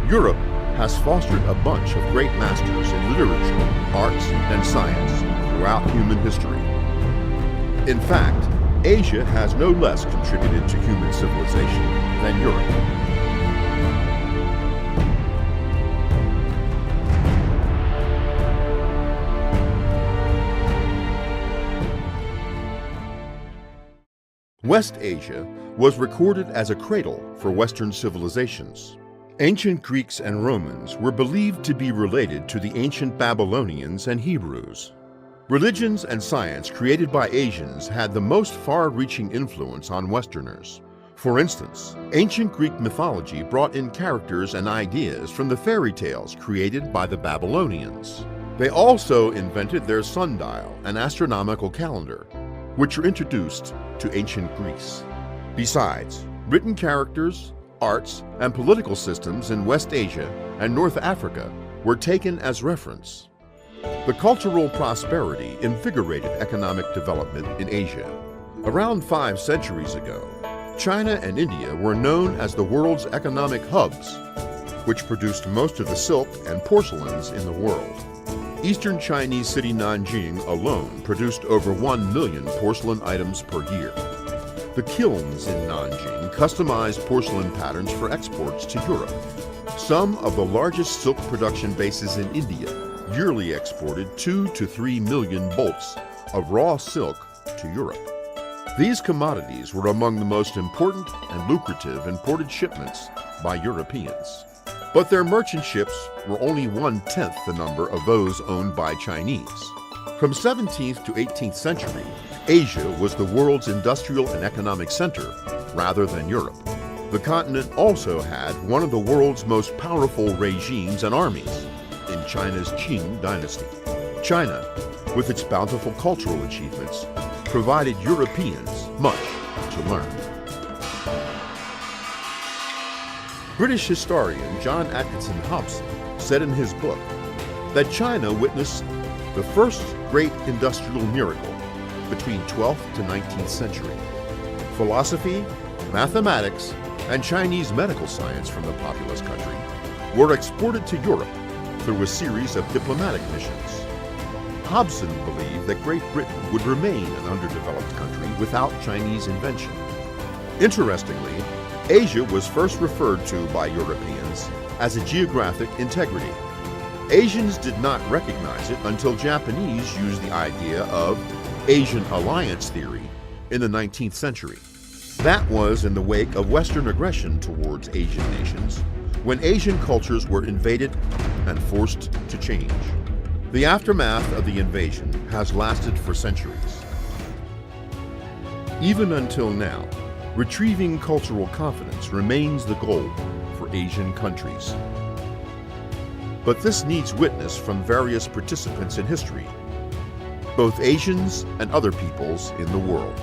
Europe has fostered a bunch of great masters in literature, arts, and science throughout human history. In fact, Asia has no less contributed to human civilization than Europe. West Asia was recorded as a cradle for Western civilizations. Ancient Greeks and Romans were believed to be related to the ancient Babylonians and Hebrews. Religions and science created by Asians had the most far-reaching influence on Westerners. For instance, ancient Greek mythology brought in characters and ideas from the fairy tales created by the Babylonians. They also invented their sundial and astronomical calendar, which were introduced to ancient Greece. Besides, written characters, arts, and political systems in West Asia and North Africa were taken as reference. The cultural prosperity invigorated economic development in Asia. Around 5 centuries ago, China and India were known as the world's economic hubs, which produced most of the silk and porcelains in the world. Eastern Chinese city Nanjing alone produced over 1 million porcelain items per year. The kilns in Nanjing customized porcelain patterns for exports to Europe. Some of the largest silk production bases in India yearly exported 2 to 3 million bolts of raw silk to Europe. These commodities were among the most important and lucrative imported shipments by Europeans. But their merchant ships were only 1/10 the number of those owned by Chinese. From 17th to 18th century, Asia was the world's industrial and economic center rather than Europe. The continent also had one of the world's most powerful regimes and armies in China's Qing dynasty. China, with its bountiful cultural achievements, provided Europeans much to learn. British historian John Atkinson Hobson said in his book that China witnessed the first great industrial miracle between 12th to 19th century. Philosophy, mathematics, and Chinese medical science from the populous country were exported to Europe through a series of diplomatic missions. Hobson believed that Great Britain would remain an underdeveloped country without Chinese invention. Interestingly, Asia was first referred to by Europeans as a geographic integrity. Asians did not recognize it until Japanese used the idea of Asian alliance theory in the 19th century. That was in the wake of Western aggression towards Asian nations, when Asian cultures were invaded and forced to change. The aftermath of the invasion has lasted for centuries. Even until now, retrieving cultural confidence remains the goal for Asian countries. But this needs witness from various participants in history, both Asians and other peoples in the world.